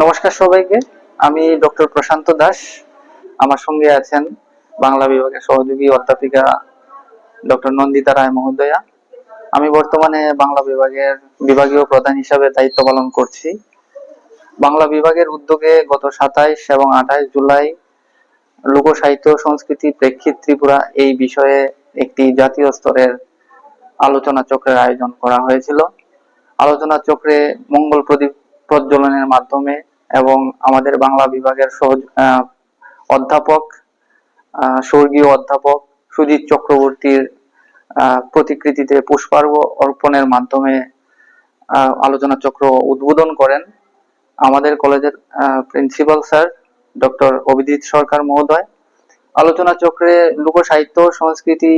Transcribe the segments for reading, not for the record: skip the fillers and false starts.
নমস্কার সবাইকে। আমি ডক্টর প্রশান্ত দাস। আমার সঙ্গে আছেন বাংলা বিভাগের সহযোগী অধ্যাপিকা ডক্টর নন্দিতা রায় মহোদয়া। আমি বর্তমানে বাংলা বিভাগের বিভাগীয় প্রধান হিসাবে দায়িত্ব পালন করছি। বাংলা বিভাগের উদ্যোগে গত 27 এবং 28 জুলাই লোক সাহিত্য সংস্কৃতি প্রেক্ষিত ত্রিপুরা এই বিষয়ে একটি জাতীয় স্তরের আলোচনা চক্রের আয়োজন করা হয়েছিল। আলোচনা চক্রে মঙ্গল প্রদীপ প্রজ্বলনের মাধ্যমে এবং আমাদের বাংলা বিভাগের অধ্যাপক স্বর্গীয় অধ্যাপক সুজিত চক্রবর্তীর প্রতিকৃতিতে পুষ্পার্ঘ অর্পণের মাধ্যমে আলোচনা চক্র উদ্বোধন করেন আমাদের কলেজের প্রিন্সিপাল স্যার ডক্টর অভিজিৎ সরকার মহোদয়। আলোচনা চক্রে লোক সাহিত্য সংস্কৃতি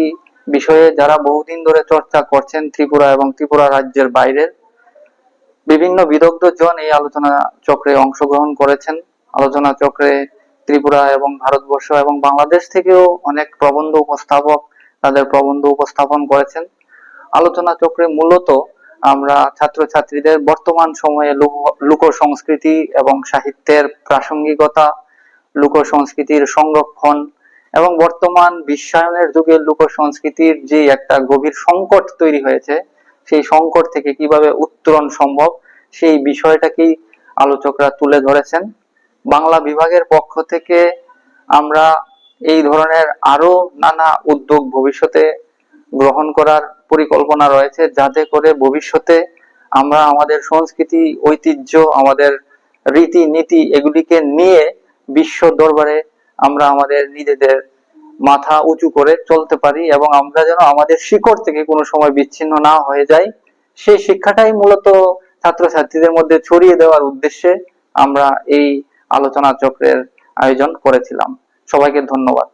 বিষয়ে যারা বহুদিন ধরে চর্চা করছেন ত্রিপুরা এবং ত্রিপুরা রাজ্যের বাইরের বিভিন্ন বিদগ্ধজন এই আলোচনা চক্রে অংশগ্রহণ করেছেন। আলোচনা চক্রে ত্রিপুরা এবং ভারতবর্ষ এবং বাংলাদেশ থেকেও অনেক প্রবন্ধ উপস্থাপক তাদের প্রবন্ধ উপস্থাপন করেছেন। আলোচনা চক্রে মূলত আমরা ছাত্রছাত্রীদের বর্তমান সময়ে লোক সংস্কৃতি এবং সাহিত্যের প্রাসঙ্গিকতা, লোক সংস্কৃতির সংরক্ষণ এবং বর্তমান বিশ্বায়নের যুগে লোক সংস্কৃতির যে একটা গভীর সংকট তৈরি হয়েছে সেই সংকট থেকে কিভাবে উত্তরণ সম্ভব সেই বিষয়টাকেই আলোচকরা তুলে ধরেছেন। বাংলা বিভাগের পক্ষ থেকে আমরা এই ধরনের আরো নানা উদ্যোগ ভবিষ্যতে গ্রহণ করার পরিকল্পনা রয়েছে, যাতে করে ভবিষ্যতে আমরা আমাদের সংস্কৃতি ঐতিহ্য আমাদের রীতিনীতি এগুলিকে নিয়ে বিশ্ব দরবারে আমরা আমাদের নিজেদের মাথা উঁচু করে চলতে পারি এবং আমরা যেন আমাদের শিকড় থেকে কোনো সময় বিচ্ছিন্ন না হয়ে যাই সেই শিক্ষাটাই মূলত ছাত্রছাত্রীদের মধ্যে ছড়িয়ে দেওয়ার উদ্দেশ্যে আমরা এই আলোচনা চক্রের আয়োজন করেছিলাম। সবাইকে ধন্যবাদ।